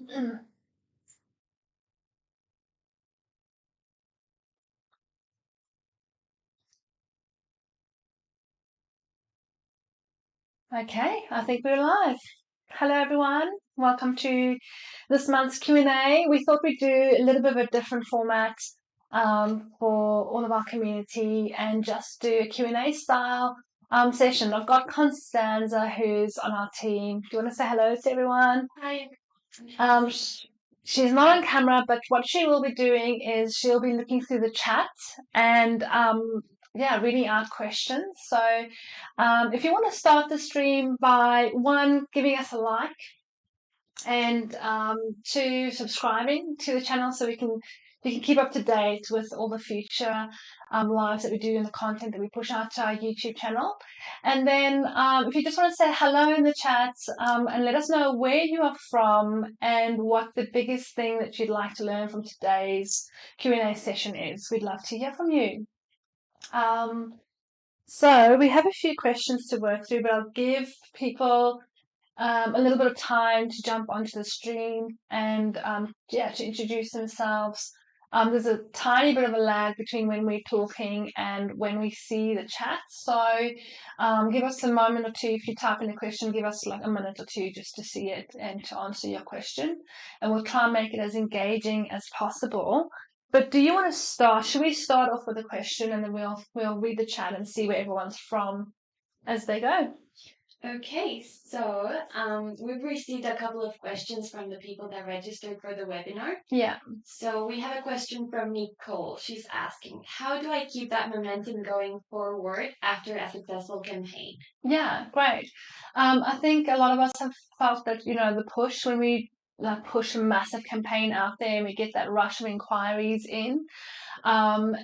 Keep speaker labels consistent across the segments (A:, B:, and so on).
A: Okay, I think we're live. Hello, everyone. Welcome to this month's Q&A. We thought we'd do a little bit of a different format for all of our community and just do a Q&A style session. I've got Constanza, who's on our team. Do you want to say hello to everyone?
B: Hi.
A: She's not on camera, but what she will be doing is she'll be looking through the chat and reading out questions. So if you want to start the stream by one, giving us a like, and two, subscribing to the channel so you can keep up to date with all the future lives that we do and the content that we push out to our YouTube channel. And then if you just want to say hello in the chat and let us know where you are from and what the biggest thing that you'd like to learn from today's Q&A session is. We'd love to hear from you. So we have a few questions to work through, but I'll give people a little bit of time to jump onto the stream and to introduce themselves. There's a tiny bit of a lag between when we're talking and when we see the chat, so give us a moment or two. If you type in a question, give us like a minute or two just to see it and to answer your question, and we'll try and make it as engaging as possible. But do you want to start? Should we start off with a question and then we'll read the chat and see where everyone's from as they go?
B: Okay, so we've received a couple of questions from the people that registered for the webinar.
A: Yeah.
B: So we have a question from Nicole. She's asking, how do I keep that momentum going forward after a successful campaign?
A: Yeah, great. I think a lot of us have felt that, the push when we push a massive campaign out there and we get that rush of inquiries in. And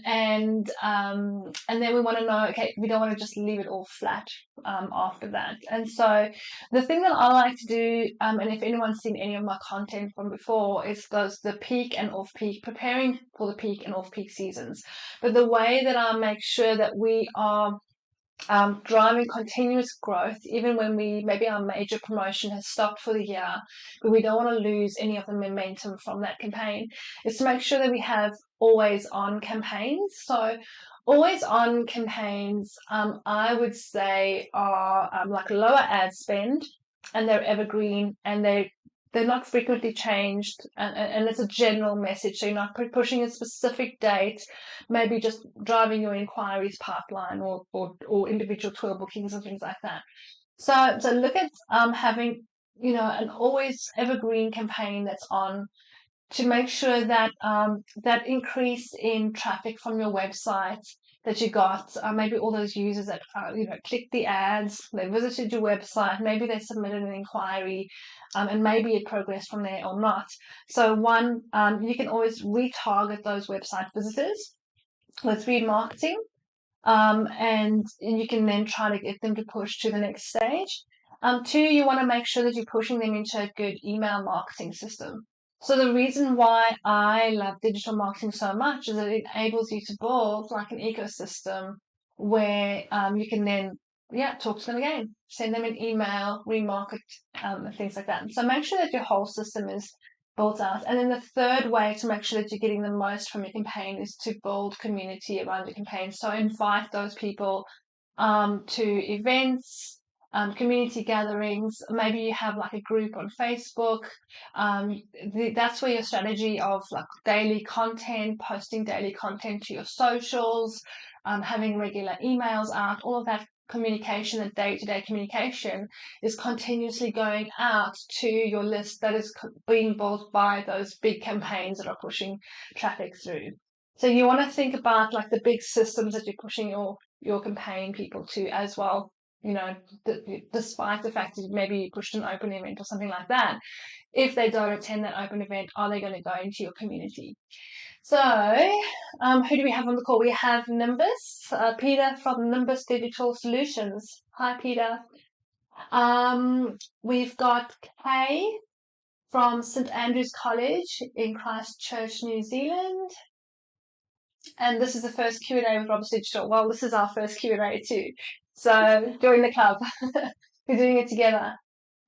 A: then we want to know, okay, we don't want to just leave it all flat after that. And so the thing that I like to do, and if anyone's seen any of my content from before, is the peak and off-peak, preparing for the peak and off-peak seasons. But the way that I make sure that we are driving continuous growth, even when maybe our major promotion has stopped for the year, but we don't want to lose any of the momentum from that campaign, is to make sure that we have always on campaigns. So always on campaigns, I would say are like lower ad spend, and they're evergreen, and they're not frequently changed, and it's a general message. So you're not pushing a specific date, maybe just driving your inquiries pipeline or individual tour bookings and things like that. So look at having an always evergreen campaign that's on, to make sure that that increase in traffic from your website that you got, maybe all those users that clicked the ads, they visited your website, maybe they submitted an inquiry, and maybe it progressed from there or not. So you can always retarget those website visitors with remarketing, and you can then try to get them to push to the next stage. Two, you want to make sure that you're pushing them into a good email marketing system. So the reason why I love digital marketing so much is that it enables you to build like an ecosystem where you can then talk to them again, send them an email, remarket, and things like that. So make sure that your whole system is built out. And then the third way to make sure that you're getting the most from your campaign is to build community around your campaign. So invite those people to events, community gatherings. Maybe you have like a group on Facebook. That's where your strategy of like daily content, posting daily content to your socials, having regular emails out, all of that communication and day-to-day communication is continuously going out to your list that is being built by those big campaigns that are pushing traffic through. So you want to think about like the big systems that you're pushing your campaign people to as well. Despite the fact that maybe you pushed an open event or something like that, if they don't attend that open event, are they going to go into your community? So, who do we have on the call? We have Nimbus, Peter from Nimbus Digital Solutions. Hi, Peter. We've got Kay from St Andrew's College in Christchurch, New Zealand. And this is the first Q&A with Roberts Digital. Well, this is our first Q&A too. So join the club. We're doing it together.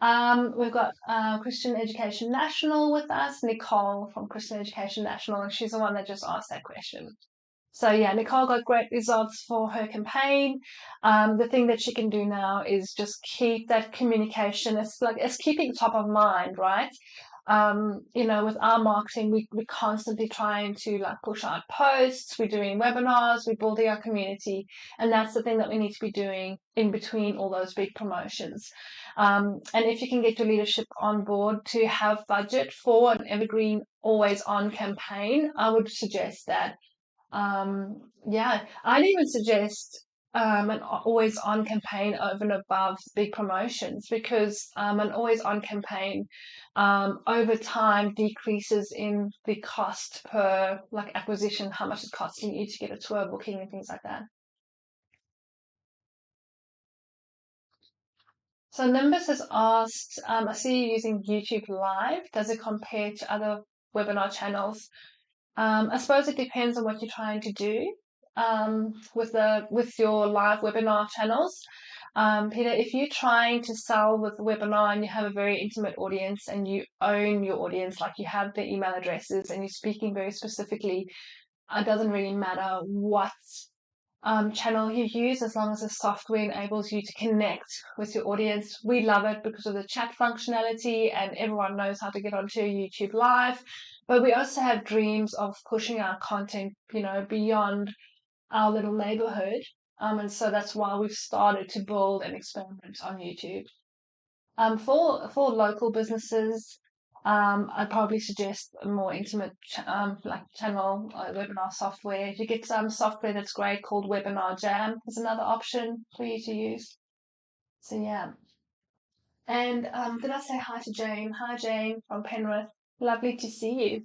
A: We've got Christian Education National with us, Nicole from Christian Education National, and she's the one that just asked that question. So yeah, Nicole got great results for her campaign. The thing that she can do now is just keep that communication. It's keeping top of mind, right? With our marketing, we're constantly trying to like push out posts, we're doing webinars, we're building our community, and that's the thing that we need to be doing in between all those big promotions. And if you can get your leadership on board to have budget for an evergreen, always on campaign, I would suggest that. Yeah, I'd even suggest an always on campaign over and above big promotions, because an always on campaign over time decreases in the cost per like acquisition, how much it's costing you to get a tour booking and things like that. So Nimbus has asked, I see you using YouTube Live. Does it compare to other webinar channels? I suppose it depends on what you're trying to do with your live webinar channels. Peter, if you're trying to sell with a webinar and you have a very intimate audience and you own your audience, like you have their email addresses and you're speaking very specifically, it doesn't really matter what channel you use, as long as the software enables you to connect with your audience. We love it because of the chat functionality, and everyone knows how to get onto YouTube Live. But we also have dreams of pushing our content, beyond our little neighborhood. And so that's why we've started to build and experiment on YouTube. For local businesses, I'd probably suggest a more intimate like channel webinar software. If you get some software that's great called Webinar Jam, is another option for you to use. So yeah. And did I say hi to Jane? Hi Jane from Penrith. Lovely to see you.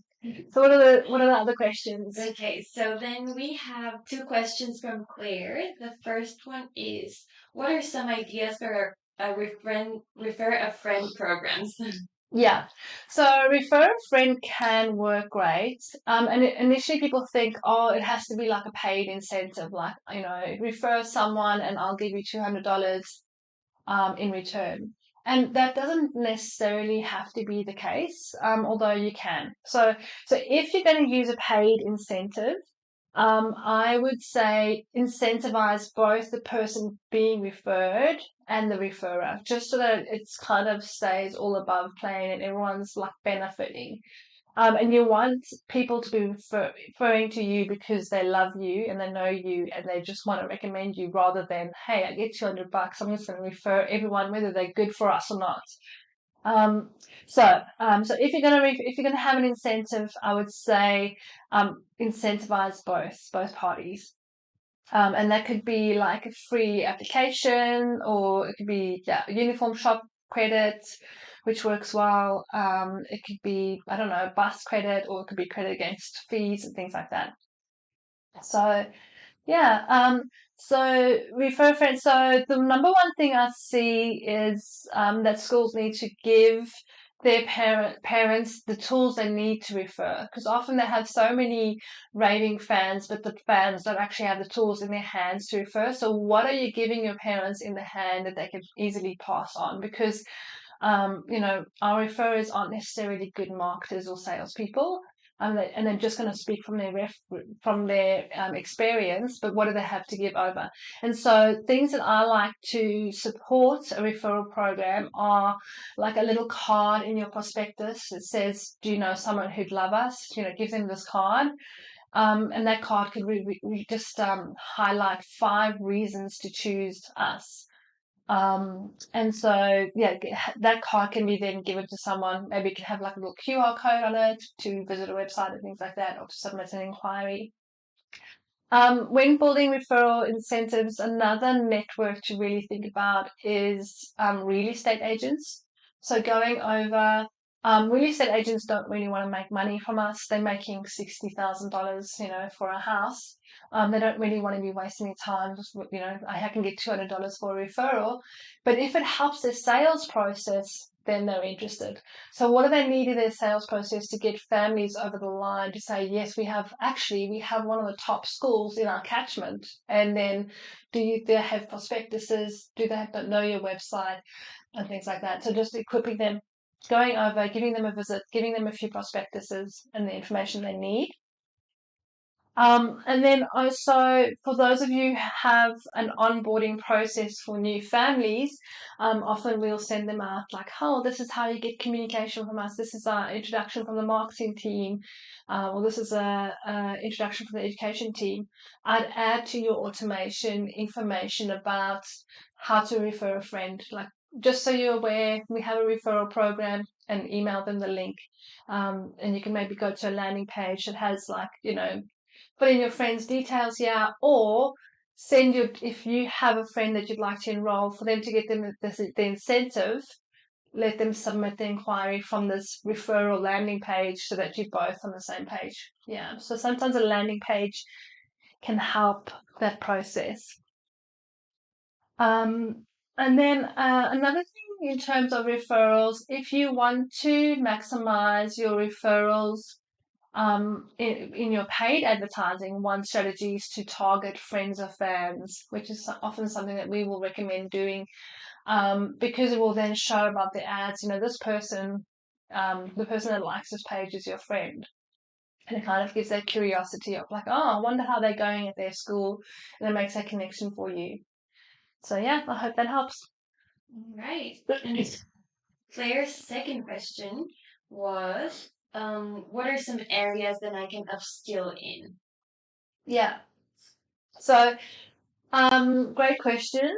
A: So what are the other questions?
B: Okay, so then we have two questions from Claire. The first one is, what are some ideas for a refer a friend programs?
A: Yeah. So refer a friend can work great. And initially people think, oh, it has to be like a paid incentive, like, refer someone and I'll give you $200 in return. And that doesn't necessarily have to be the case, although you can. So if you're going to use a paid incentive, I would say incentivize both the person being referred and the referrer, just so that it's kind of stays all above plane and everyone's like benefiting. And you want people to be referring to you because they love you and they know you and they just want to recommend you, rather than, hey, I get $200, I'm just going to refer everyone, whether they're good for us or not. So if you're gonna have an incentive, I would say incentivize both parties. And that could be like a free application, or it could be uniform shop credit, which works well. It could be, I don't know, bus credit, or it could be credit against fees and things like that. So yeah. So refer friends. So the number one thing I see is that schools need to give their parents the tools they need to refer, because often they have so many raving fans, but the fans don't actually have the tools in their hands to refer. So what are you giving your parents in the hand that they can easily pass on? Because our referrers aren't necessarily good marketers or salespeople, and they're just going to speak from their experience. But what do they have to give over? And so things that I like to support a referral program are like a little card in your prospectus that says, "Do you know someone who'd love us?" Give them this card. And that card could just highlight 5 reasons to choose us. And so, yeah, that card can be then given to someone. Maybe it can have like a little QR code on it to visit a website and things like that, or to submit an inquiry. When building referral incentives, another network to really think about is real estate agents. So going over, real estate agents don't really want to make money from us. They're making $60,000, for a house. They don't really want to be wasting their time. Just, I can get $200 for a referral, but if it helps their sales process, then they're interested. So what do they need in their sales process to get families over the line to say, yes, we have one of the top schools in our catchment? And then do they have prospectuses? Do they have to know your website? and things like that. So just equipping them, going over, giving them a visit, giving them a few prospectuses and the information they need. And then also, for those of you who have an onboarding process for new families, often we'll send them out like, oh, this is how you get communication from us. This is our introduction from the marketing team, or this is a introduction from the education team. I'd add to your automation information about how to refer a friend, like just so you're aware, we have a referral program, and email them the link. And you can maybe go to a landing page that has like, put in your friend's details here, or send your, if you have a friend that you'd like to enroll, for them to get them the incentive, let them submit the inquiry from this referral landing page so that you're both on the same page. Yeah, so sometimes a landing page can help that process. And then another thing in terms of referrals, if you want to maximize your referrals in your paid advertising, one strategy is to target friends or fans, which is often something that we will recommend doing, because it will then show about the ads, this person, the person that likes this page is your friend. And it kind of gives that curiosity of like, oh, I wonder how they're going at their school, and it makes that connection for you. So yeah, I hope that helps.
B: Right. And Claire's second question was, what are some areas that I can upskill in?
A: Yeah. So, great question.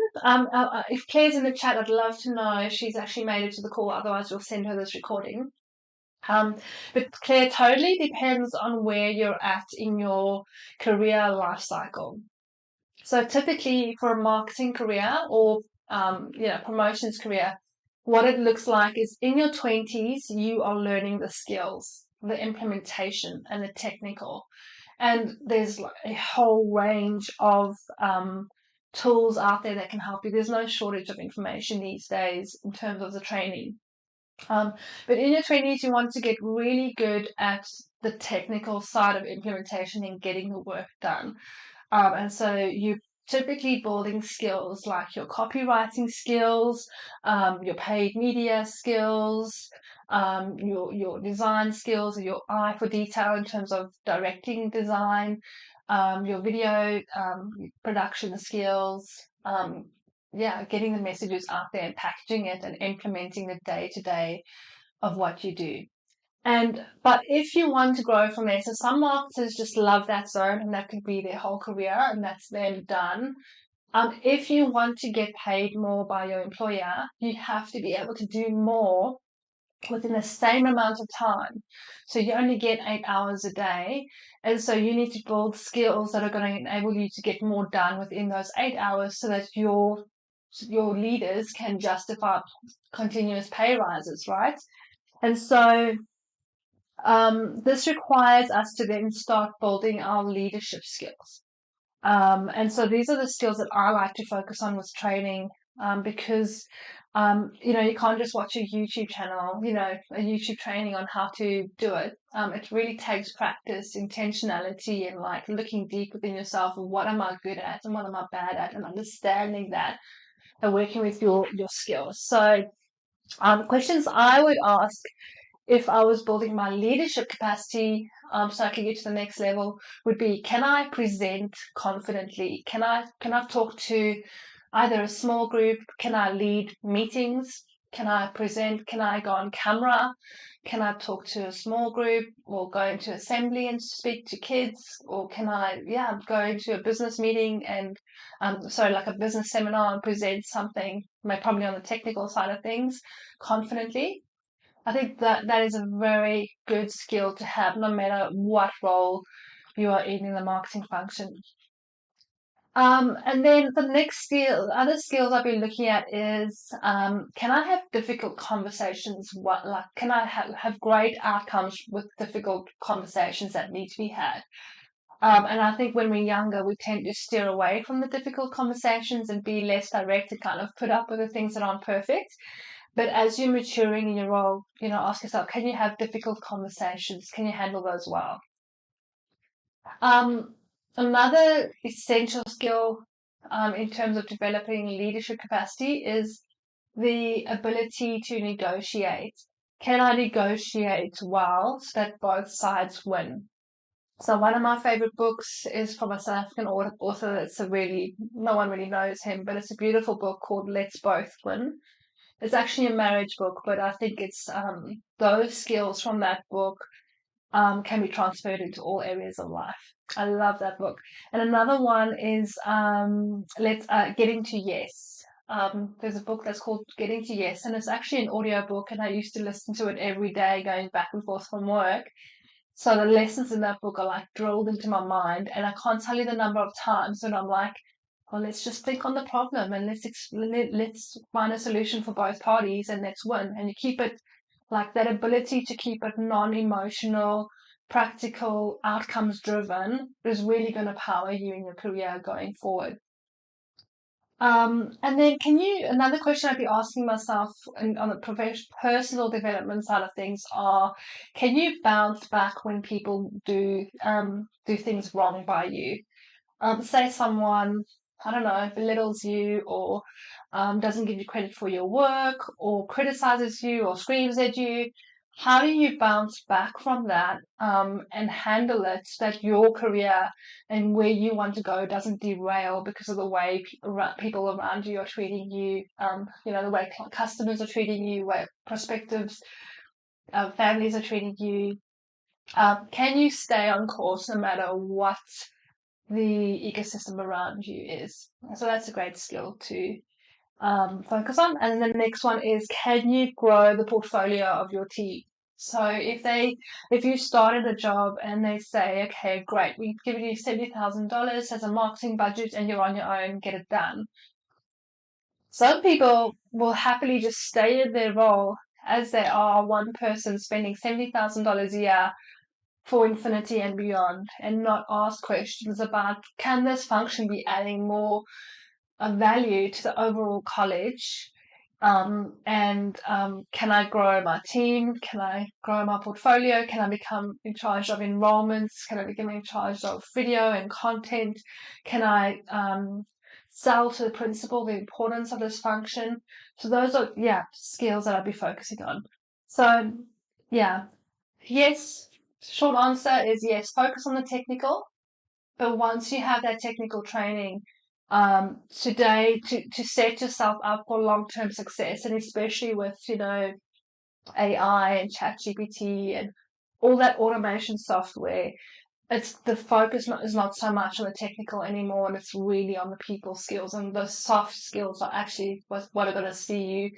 A: If Claire's in the chat, I'd love to know if she's actually made it to the call. Otherwise, we'll send her this recording. But Claire, totally depends on where you're at in your career life cycle. So typically for a marketing career or promotions career, what it looks like is in your 20s, you are learning the skills, the implementation and the technical. And there's like a whole range of tools out there that can help you. There's no shortage of information these days in terms of the training. But in your 20s, you want to get really good at the technical side of implementation and getting the work done. And so you typically building skills like your copywriting skills, your paid media skills, your design skills, or your eye for detail in terms of directing design, your video production skills, getting the messages out there and packaging it and implementing the day-to-day of what you do. But if you want to grow from there, so some marketers just love that zone and that could be their whole career and that's them done. If you want to get paid more by your employer, you have to be able to do more within the same amount of time. So you only get 8 hours a day. And so you need to build skills that are going to enable you to get more done within those 8 hours so that your leaders can justify continuous pay rises, right? And so this requires us to then start building our leadership skills. And so these are the skills that I like to focus on with training, because you can't just watch a YouTube channel, a YouTube training on how to do it. It really takes practice, intentionality, and like looking deep within yourself of what am I good at and what am I bad at, and understanding that and working with your skills. So questions I would ask if I was building my leadership capacity, so I can get to the next level, would be, can I present confidently? Can I talk to either a small group? Can I lead meetings? Can I present? Can I go on camera? Can I talk to a small group or go into assembly and speak to kids? Or can I, go into a business meeting and, like a business seminar and present something, probably on the technical side of things, confidently? I think that is a very good skill to have, no matter what role you are in the marketing function. And then the next skill, other skills I've been looking at is, can I have difficult conversations? Can I have great outcomes with difficult conversations that need to be had? And I think when we're younger, we tend to steer away from the difficult conversations and be less direct and kind of put up with the things that aren't perfect. But as you're maturing in your role, ask yourself, can you have difficult conversations? Can you handle those well? Another essential skill in terms of developing leadership capacity is the ability to negotiate. Can I negotiate well so that both sides win? So one of my favorite books is from a South African author that's no one really knows him, but it's a beautiful book called Let's Both Win. It's actually a marriage book, but I think it's those skills from that book can be transferred into all areas of life. I love that book. And another one is Let's Getting to Yes. There's a book that's called Getting to Yes, and it's actually an audio book, and I used to listen to it every day going back and forth from work. So the lessons in that book are like drilled into my mind, and I can't tell you the number of times when I'm like, well, let's just think on the problem and let's find a solution for both parties and let's win. And you keep it like that ability to keep it non-emotional, practical, outcomes driven is really going to power you in your career going forward. And then another question I'd be asking myself on the personal development side of things can you bounce back when people do things wrong by you? Say someone, I don't know, belittles you or doesn't give you credit for your work or criticizes you or screams at you. How do you bounce back from that and handle it so that your career and where you want to go doesn't derail because of the way people around you are treating you, the way customers are treating you, way prospectives, families are treating you. Can you stay on course no matter what the ecosystem around you is? So that's a great skill to focus on. And then the next one is, can you grow the portfolio of your team? So if you started a job and they say, okay, great, we've given you $70,000 as a marketing budget and you're on your own, get it done. Some people will happily just stay in their role as they are one person spending $70,000 a year for infinity and beyond and not ask questions about, can this function be adding more value to the overall college? Can I grow my team? Can I grow my portfolio? Can I become in charge of enrollments? Can I become in charge of video and content? Can I sell to the principal the importance of this function? So those are, skills that I'd be focusing on. So, yes, short answer is yes, focus on the technical. But once you have that technical training, today to set yourself up for long-term success, and especially with AI and ChatGPT and all that automation software, it's the focus is not so much on the technical anymore, and it's really on the people skills, and the soft skills are actually what are going to see you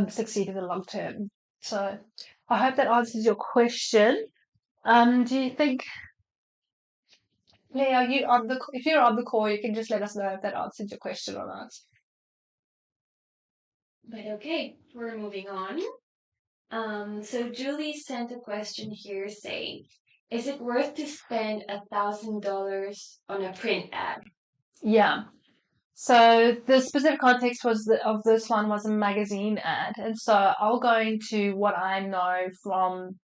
A: succeed in the long term. So I hope that answers your question. Do you think, Leah, if you're on the call, you can just let us know if that answered your question or not.
B: But okay, we're moving on. So Julie sent a question here saying, is it worth to spend $1,000 on a print ad?
A: Yeah. So the specific context of this one was a magazine ad. And so I'll go into what I know from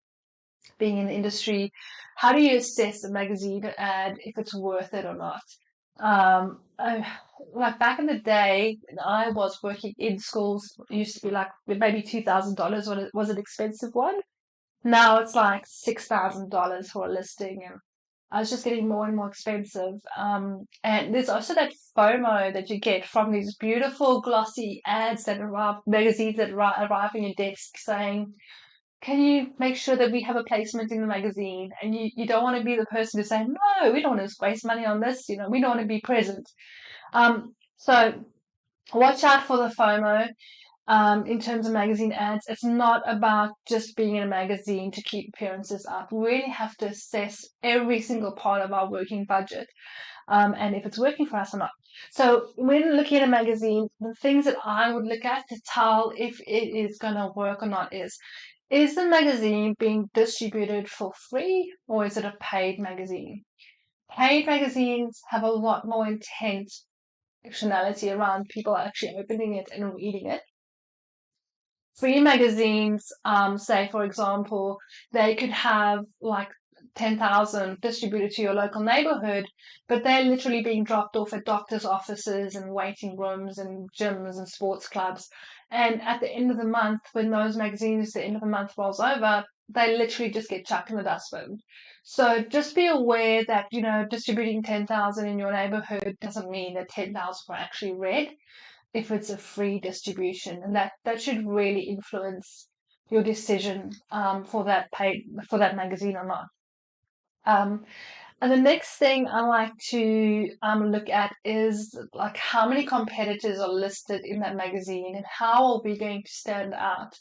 A: being in the industry. How do you assess a magazine ad if it's worth it or not? Like back in the day, when I was working in schools, it used to be like maybe $2,000 when it was an expensive one. Now it's like $6,000 for a listing, and I was just getting more and more expensive. And there's also that FOMO that you get from these beautiful glossy ads that arrive, magazines that arrive on your desk saying, can you make sure that we have a placement in the magazine? And you don't want to be the person to say, no, we don't want to waste money on this. We don't want to be present. So watch out for the FOMO. In terms of magazine ads, it's not about just being in a magazine to keep appearances up. We really have to assess every single part of our working budget, and if it's working for us or not. So when looking at a magazine, the things that I would look at to tell if it is going to work or not is the magazine being distributed for free or is it a paid magazine? Paid magazines have a lot more intentionality around people actually opening it and reading it. Free magazines, say for example, they could have like 10,000 distributed to your local neighborhood, but they're literally being dropped off at doctors' offices and waiting rooms and gyms and sports clubs. And at the end of the month, when those magazines, the end of the month rolls over, they literally just get chucked in the dustbin. So just be aware that, distributing 10,000 in your neighborhood doesn't mean that 10,000 were actually read if it's a free distribution. And that should really influence your decision for that magazine or not. And the next thing I like to look at is like how many competitors are listed in that magazine and how are we going to stand out.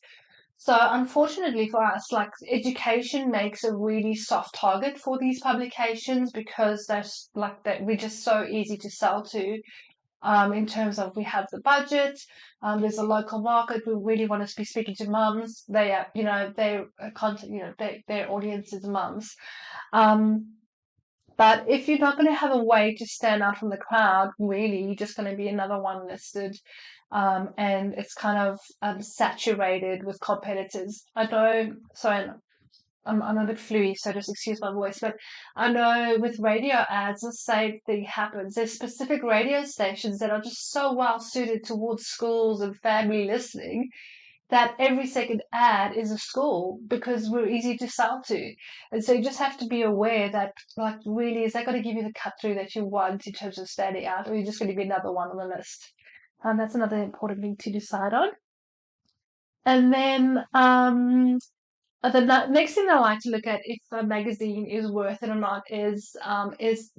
A: So unfortunately for us, like education makes a really soft target for these publications because we're just so easy to sell to. In terms of we have the budget, there's a local market. We really want to be speaking to mums. They are, their content, their audience is mums. But if you're not going to have a way to stand out from the crowd, really, you're just going to be another one listed. And it's kind of saturated with competitors. I know, sorry, I'm a bit fluey, so just excuse my voice, but I know with radio ads, the same thing happens. There's specific radio stations that are just so well suited towards schools and family listening that every second ad is a school because we're easy to sell to. And so you just have to be aware that, like, really, is that going to give you the cut through that you want in terms of standing out, or are you just going to be another one on the list? That's another important thing to decide on. And then the next thing I like to look at if a magazine is worth it or not is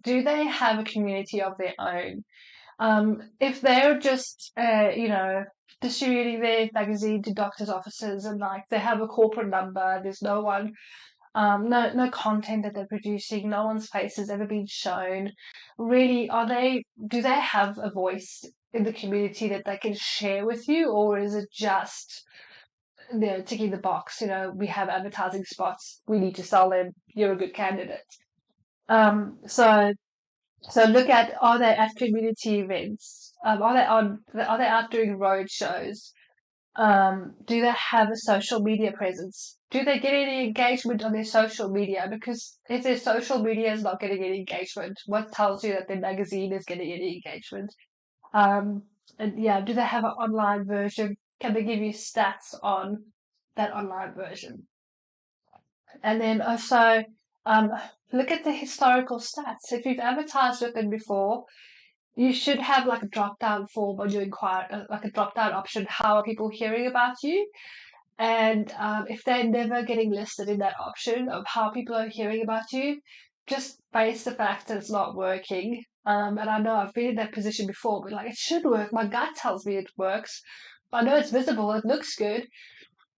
A: do they have a community of their own? If they're just distributing their magazine to doctors' offices and like they have a corporate number, there's no one, no content that they're producing, no one's face has ever been shown. Really, do they have a voice in the community that they can share with you, or is it just ticking the box? We have advertising spots, we need to sell them, you're a good candidate. So look at, are they at community events? Are they out doing road shows? Do they have a social media presence? Do they get any engagement on their social media? Because if their social media is not getting any engagement, what tells you that their magazine is getting any engagement? And yeah, do they have an online version? Can they give you stats on that online version? And then also look at the historical stats. If you've advertised with them before, you should have like a drop-down form on your inquiry, like a drop-down option. How are people hearing about you? And if they're never getting listed in that option of how people are hearing about you, just base the fact that it's not working. And I know I've been in that position before, but like it should work. My gut tells me it works. I know it's visible, it looks good,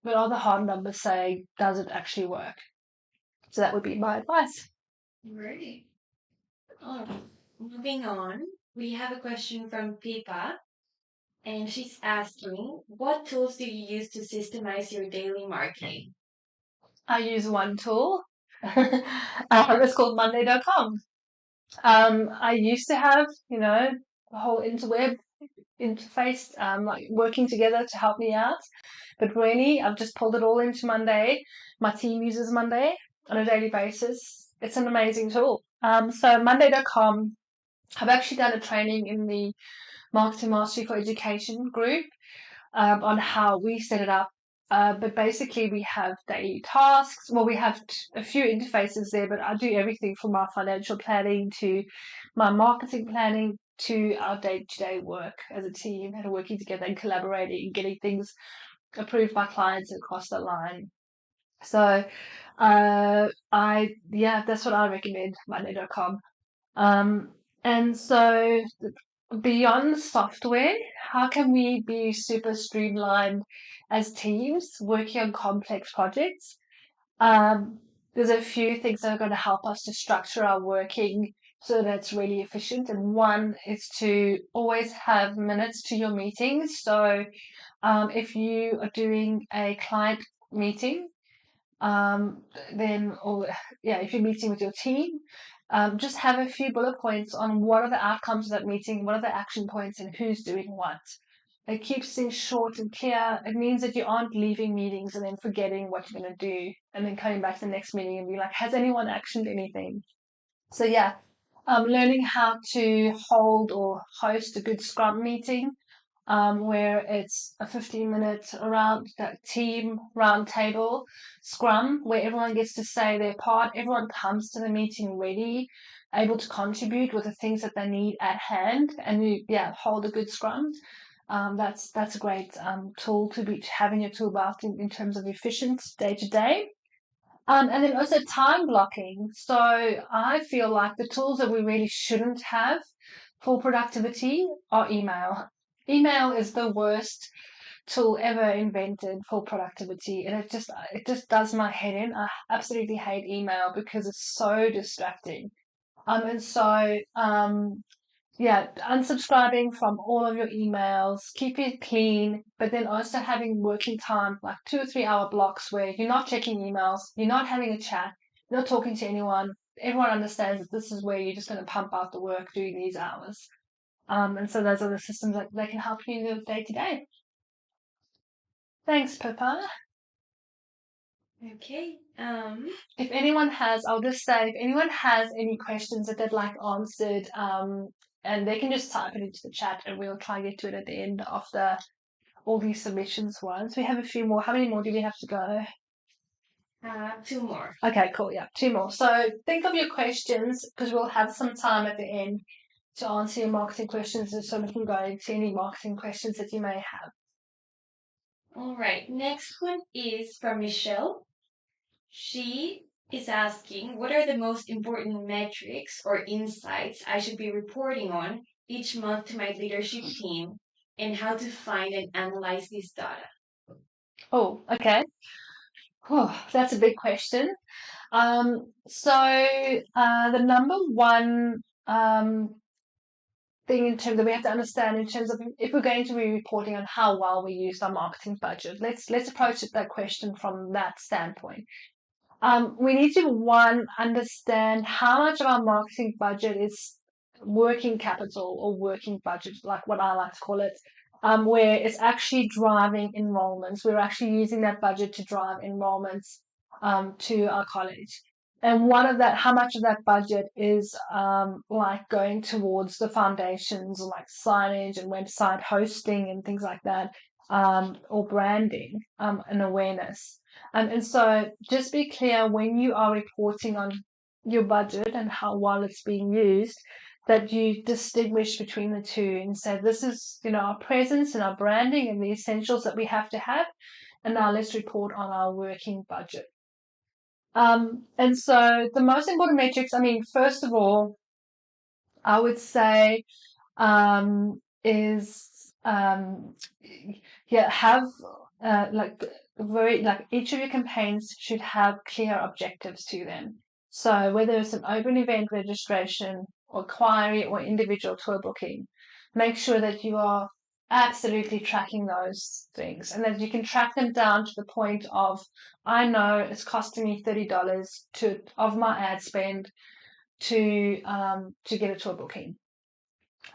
A: but are the hard numbers saying, does it actually work? So that would be my advice.
B: Right. Moving on, we have a question from Pipa, and she's asking, what tools do you use to systemize your daily marketing?
A: I use one tool. It's called Monday.com. I used to have, a whole interweb interface, like working together to help me out. But really, I've just pulled it all into Monday. My team uses Monday on a daily basis. It's an amazing tool. So Monday.com, I've actually done a training in the Marketing Mastery for Education group on how we set it up. But basically, we have daily tasks. Well, we have a few interfaces there, but I do everything from our financial planning to my marketing planning to our day-to-day work as a team and working together and collaborating and getting things approved by clients across the line. So, that's what I recommend, Monday.com. And so beyond software, how can we be super streamlined as teams working on complex projects? There's a few things that are going to help us to structure our working so that it's really efficient. And one is to always have minutes to your meetings. So if you are doing a client meeting, if you're meeting with your team, just have a few bullet points on what are the outcomes of that meeting, what are the action points, and who's doing what. It keeps things short and clear. It means that you aren't leaving meetings and then forgetting what you're going to do and then coming back to the next meeting and be like, has anyone actioned anything? So yeah, learning how to hold or host a good Scrum meeting, where it's a 15-minute around team round table Scrum, where everyone gets to say their part. Everyone comes to the meeting ready, able to contribute with the things that they need at hand, and you hold a good Scrum. That's a great tool to have in your toolbox in terms of efficient day to day. And then also time blocking. So I feel like the tools that we really shouldn't have for productivity are email. Email is the worst tool ever invented for productivity, and it just does my head in. I absolutely hate email because it's so distracting. And so unsubscribing from all of your emails, keep it clean, but then also having working time, like 2 or 3 hour blocks where you're not checking emails, you're not having a chat, you're not talking to anyone. Everyone understands that this is where you're just going to pump out the work during these hours. And so those are the systems that can help you in your day to day. Thanks, Pippa.
B: Okay.
A: If anyone has, I'll just say, if anyone has any questions that they'd like answered, and they can just type it into the chat and we'll try and get to it at the end of all these submissions ones. We have a few more. How many more do we have to go?
B: 2 more.
A: Okay, cool. Yeah, 2 more. So think of your questions because we'll have some time at the end to answer your marketing questions, so we can go into any marketing questions that you may have.
B: All right. Next one is from Michelle. She is asking, what are the most important metrics or insights I should be reporting on each month to my leadership team, and how to find and analyze this data?
A: Oh, okay. Oh, that's a big question. The number one thing in terms that we have to understand in terms of if we're going to be reporting on how well we used our marketing budget, let's approach that question from that standpoint. We need to understand how much of our marketing budget is working capital or working budget, like what I like to call it, where it's actually driving enrollments. We're actually using that budget to drive enrollments to our college. And how much of that budget is like going towards the foundations, like signage and website hosting and things like that, or branding and awareness. And so just be clear when you are reporting on your budget and how well it's being used, that you distinguish between the two and say, this is, our presence and our branding and the essentials that we have to have. And now let's report on our working budget. And so the most important metrics, first of all, I would say, is have each of your campaigns should have clear objectives to them. So whether it's an open event registration or inquiry or individual tour booking, make sure that you are absolutely tracking those things and that you can track them down to the point of, I know it's costing me $30 of my ad spend to get a tour booking.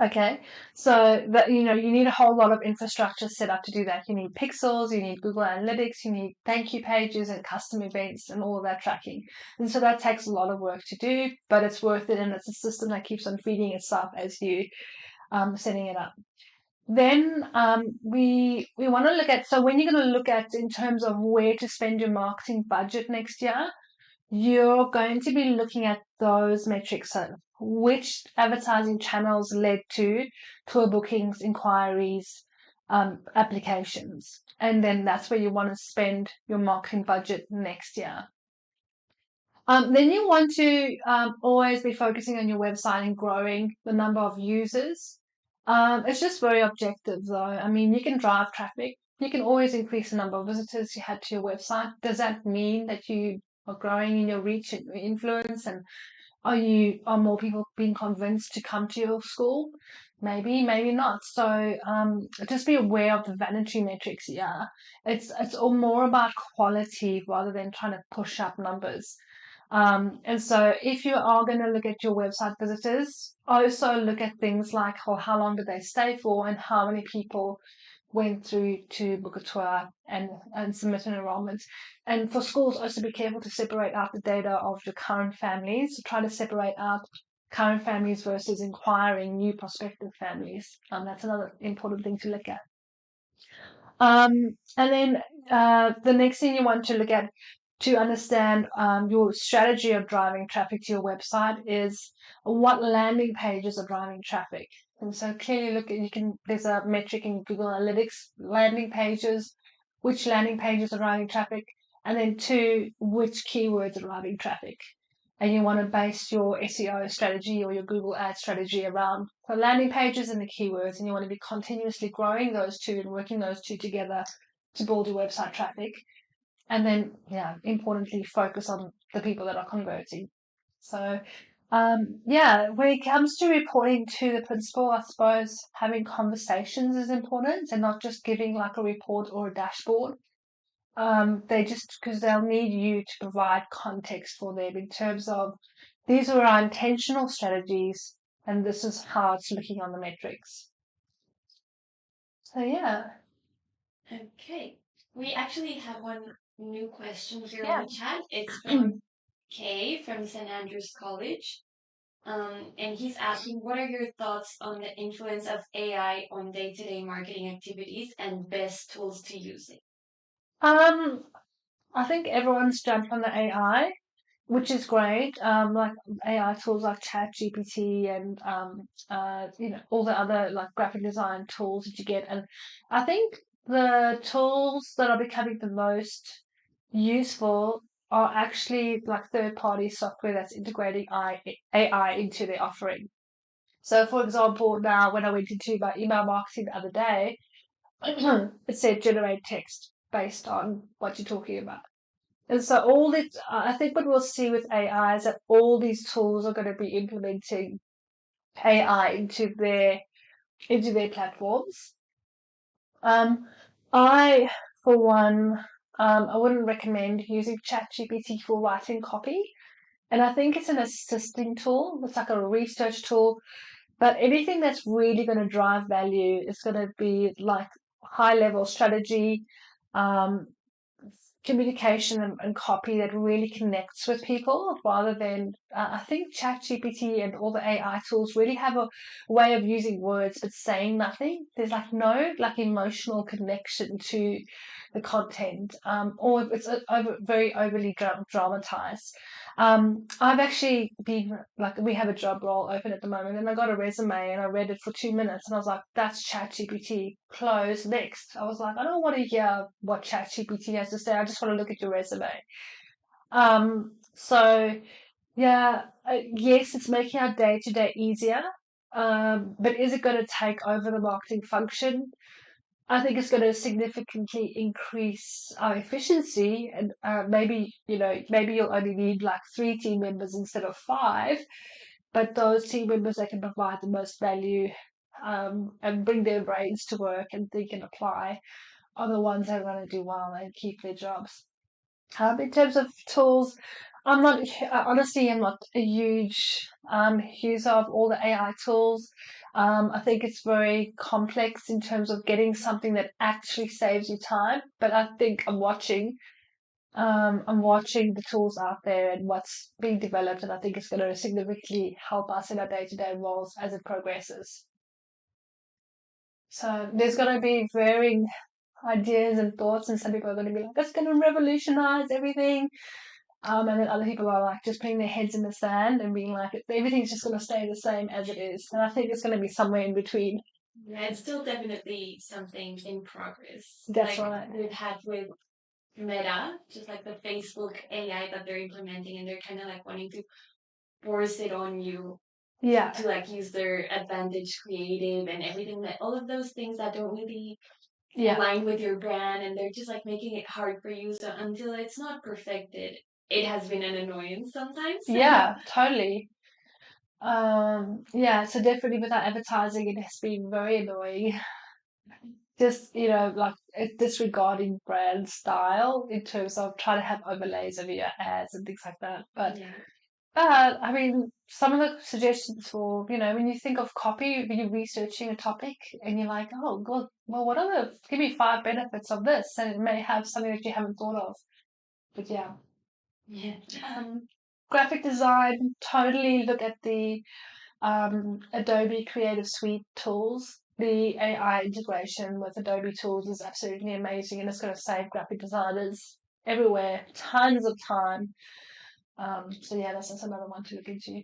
A: Okay, so that you need a whole lot of infrastructure set up to do that. You need pixels, you need Google Analytics, you need thank you pages and custom events and all of that tracking. And so that takes a lot of work to do, but it's worth it, and it's a system that keeps on feeding itself as you setting it up. Then we want to look at, so when you're going to look at in terms of where to spend your marketing budget next year, you're going to be looking at those metrics. So which advertising channels led to tour bookings, inquiries, applications. And then that's where you want to spend your marketing budget next year. Then you want to always be focusing on your website and growing the number of users. It's just very objective though. You can drive traffic. You can always increase the number of visitors you had to your website. Does that mean that you are growing in your reach and your influence, and are more people being convinced to come to your school? Maybe not. So just be aware of the vanity metrics. Yeah, it's all more about quality rather than trying to push up numbers. And so if you are going to look at your website visitors, also look at things like, well, how long did they stay for and how many people went through to book a tour and submit an enrollment. And for schools, also be careful to separate out the data of your current families. So try to separate out current families versus inquiring new prospective families. That's another important thing to look at. And then the next thing you want to look at to understand your strategy of driving traffic to your website is what landing pages are driving traffic. And so clearly look at, there's a metric in Google Analytics, landing pages, which landing pages are driving traffic, and then two, which keywords are driving traffic. And you want to base your SEO strategy or your Google ad strategy around the landing pages and the keywords, and you want to be continuously growing those two and working those two together to build your website traffic. And then, importantly, focus on the people that are converting. So, when it comes to reporting to the principal, I suppose having conversations is important and not just giving like a report or a dashboard. Because they'll need you to provide context for them in terms of these are our intentional strategies and this is how it's looking on the metrics. So, yeah.
B: Okay. We actually have one new question here
A: Yeah.
B: on the chat. It's from Kay from St. Andrews College. And he's asking, what are your thoughts on the influence of AI on day-to-day marketing activities and best tools to use it?
A: I think everyone's jumped on the AI, which is great. Like AI tools like ChatGPT and all the other like graphic design tools that you get. And I think the tools that are becoming the most useful are actually like third-party software that's integrating AI into their offering. So, for example, now when I went into my email marketing the other day, it said generate text based on what you're talking about. And so I think what we'll see with AI is that all these tools are going to be implementing AI into their platforms. I, for one, I wouldn't recommend using ChatGPT for writing copy. And I think it's an assisting tool. It's like a research tool. But anything that's really going to drive value is going to be like high level strategy, um, communication and copy that really connects with people rather than I think ChatGPT and all the AI tools really have a way of using words but saying nothing. There's like no like emotional connection to the content, or it's very overly dramatized. I've actually been like, we have a job role open at the moment and I got a resume and I read it for 2 minutes and I was like, that's ChatGPT, close, next. I was like, I don't want to hear what ChatGPT has to say. I just want to look at your resume. So yeah, yes, it's making our day to day easier. But is it going to take over the marketing function? I think it's going to significantly increase our efficiency, and maybe you'll only need like 3 team members instead of 5, but those team members that can provide the most value and bring their brains to work and think and apply are the ones that are going to do well and keep their jobs. In terms of tools, I'm not honestly, I'm not a huge user of all the AI tools. I think it's very complex in terms of getting something that actually saves you time. But I think I'm watching the tools out there and what's being developed, and I think it's going to significantly help us in our day-to-day roles as it progresses. So there's going to be varying ideas and thoughts, and some people are going to be like, "That's going to revolutionize everything." And then other people are like just putting their heads in the sand and being like, everything's just going to stay the same as it is. And I think it's going to be somewhere in between.
B: Yeah, it's still definitely something in progress.
A: That's
B: like
A: right.
B: We've had with Meta, just like the Facebook AI that they're implementing, and they're kind of like wanting to force it on you
A: Yeah.
B: to like use their advantage creative and everything, that all of those things that don't really align with your brand, and they're just like making it hard for you. So until it's not perfected, it has been an annoyance sometimes.
A: Yeah, totally. So definitely with our advertising, it has been very annoying. Just, like disregarding brand style in terms of trying to have overlays over your ads and things like that. But
B: Yeah.
A: I mean, some of the suggestions for, when you think of copy, when you're researching a topic and you're like, oh, well, what are give me 5 benefits of this? And it may have something that you haven't thought of. But yeah.
B: Yeah.
A: Graphic design, totally look at the Adobe Creative Suite tools. The AI integration with Adobe tools is absolutely amazing, and it's going to save graphic designers everywhere tons of time. So yeah, that's another one to look into.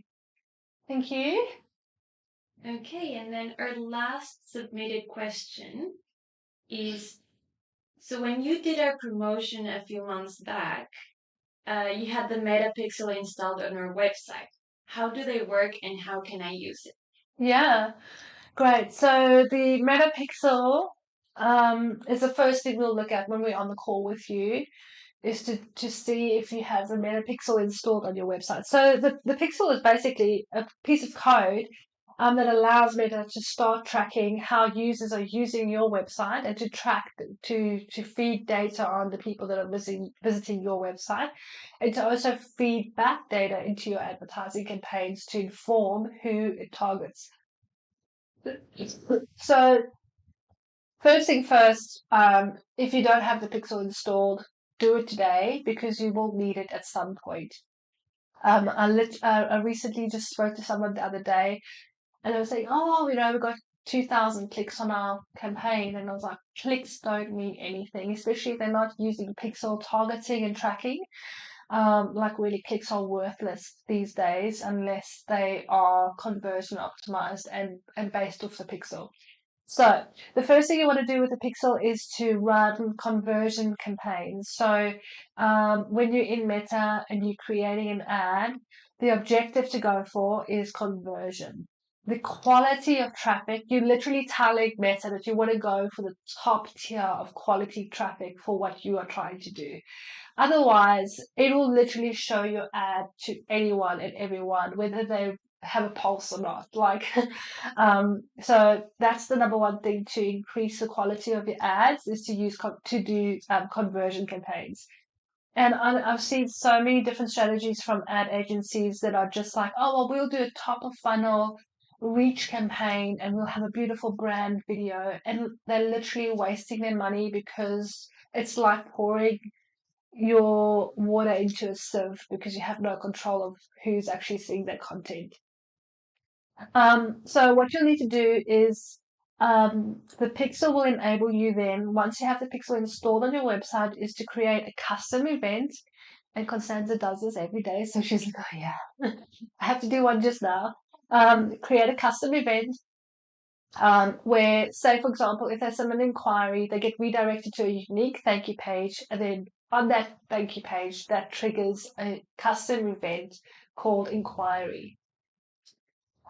A: Thank you.
B: Okay, and then our last submitted question is, so when you did our promotion a few months back, you had the Metapixel installed on our website. How do they work and how can I use it?
A: Yeah, great. So the Metapixel is the first thing we'll look at when we're on the call with you, is to see if you have the Metapixel installed on your website. So the pixel is basically a piece of code that allows Meta to start tracking how users are using your website and to track to feed data on the people that are visiting your website, and to also feed back data into your advertising campaigns to inform who it targets. So first thing first, if you don't have the pixel installed, do it today because you will need it at some point. I recently just spoke to someone the other day, and they were saying, "Oh, we got 2,000 clicks on our campaign," and I was like, "Clicks don't mean anything, especially if they're not using pixel targeting and tracking. Like really, clicks are worthless these days unless they are conversion optimized and based off the pixel." So the first thing you want to do with the pixel is to run conversion campaigns. So when you're in Meta and you're creating an ad, the objective to go for is conversion. The quality of traffic, you're literally telling Meta that you want to go for the top tier of quality traffic for what you are trying to do. Otherwise, it will literally show your ad to anyone and everyone, whether they have a pulse or not. So that's the number one thing to increase the quality of your ads, is to do conversion campaigns. And I've seen so many different strategies from ad agencies that are just like, oh, well, we'll do a top of funnel reach campaign and we'll have a beautiful brand video. And they're literally wasting their money because it's like pouring your water into a sieve because you have no control of who's actually seeing that content. So what you'll need to do is the pixel will enable you then, once you have the pixel installed on your website, is to create a custom event. And Constanza does this every day, so she's like, oh yeah, I have to do one just now. Create a custom event where, say, for example, if there's an inquiry, they get redirected to a unique thank you page, and then on that thank you page, that triggers a custom event called inquiry.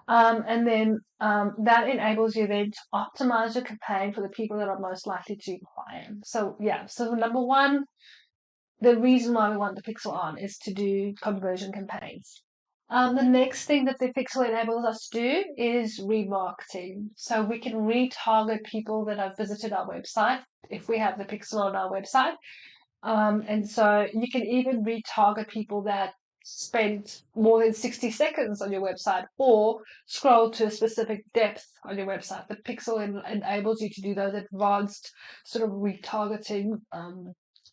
A: And then that enables you then to optimize your campaign for the people that are most likely to inquire. So yeah, so number one, the reason why we want the pixel on is to do conversion campaigns. The next thing that the pixel enables us to do is remarketing. So we can retarget people that have visited our website if we have the pixel on our website. And so you can even retarget people that spent more than 60 seconds on your website or scroll to a specific depth on your website. The pixel enables you to do those advanced sort of retargeting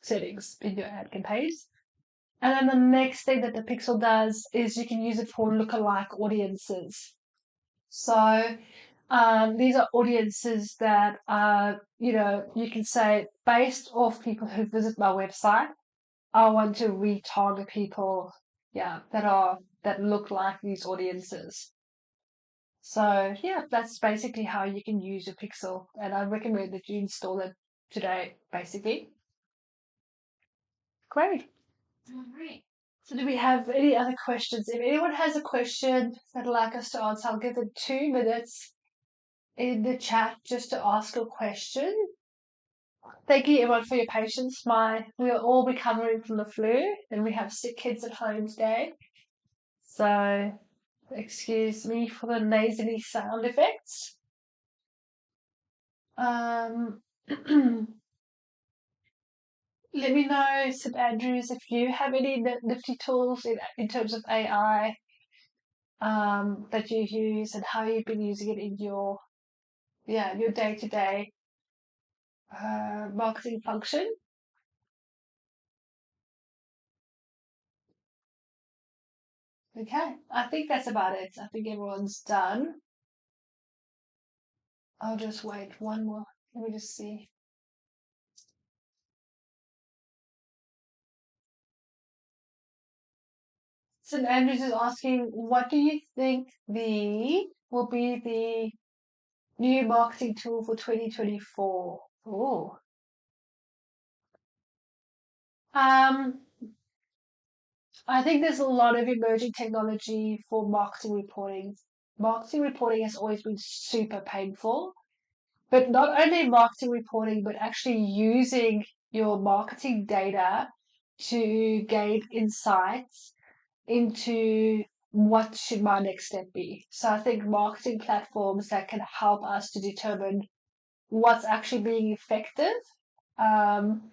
A: settings in your ad campaigns. And then the next thing that the pixel does is you can use it for lookalike audiences. So these are audiences that you can say, based off people who visit my website, I want to retarget people, that look like these audiences. So yeah, that's basically how you can use your pixel, and I recommend that you install it today, basically. Great.
B: All right.
A: So do we have any other questions? If anyone has a question they'd like us to answer, I'll give them 2 minutes in the chat just to ask a question. Thank you everyone for your patience. We are all recovering from the flu and we have sick kids at home today. So excuse me for the nasally sound effects. let me know, St. Andrews, if you have any nifty tools in terms of AI that you use and how you've been using it in your day-to-day marketing function. Okay, I think that's about it. I think everyone's done. I'll just wait one more. Let me just see. St. Andrews is asking, what do you think will be the new marketing tool for 2024? Oh, um, I think there's a lot of emerging technology for marketing reporting. Marketing reporting has always been super painful, but not only marketing reporting, but actually using your marketing data to gain insights into what should my next step be. So I think marketing platforms that can help us to determine what's actually being effective, um,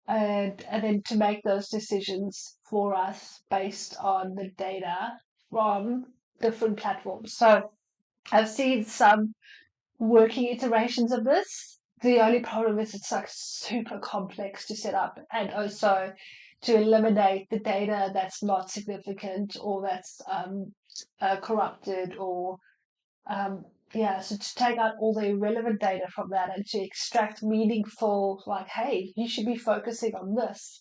A: and then to make those decisions for us based on the data from different platforms. So I've seen some working iterations of this. The only problem is it's like super complex to set up, and also to eliminate the data that's not significant or that's corrupted or so to take out all the irrelevant data from that and to extract meaningful, like, hey, you should be focusing on this.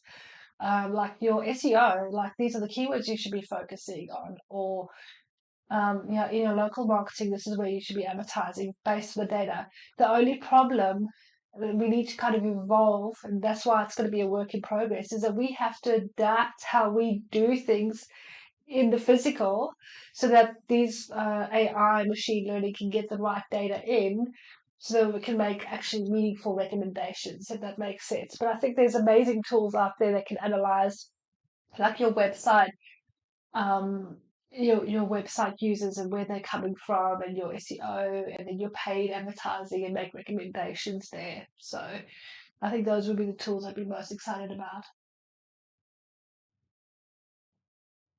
A: Like your SEO, like these are the keywords you should be focusing on, or in your local marketing, this is where you should be advertising based on the data. The only problem we need to kind of evolve, and that's why it's going to be a work in progress, is that we have to adapt how we do things in the physical so that these AI machine learning can get the right data in so we can make actually meaningful recommendations, if that makes sense. But I think there's amazing tools out there that can analyze like your website, um, your website users and where they're coming from and your SEO and then your paid advertising and make recommendations there. So I think those would be the tools I'd be most excited about.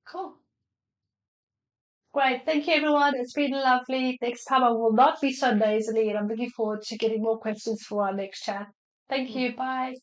A: Cool. Great. Thank you, everyone. It's been lovely. Next time I will not be so nasally, and I'm looking forward to getting more questions for our next chat. Thank you. Bye.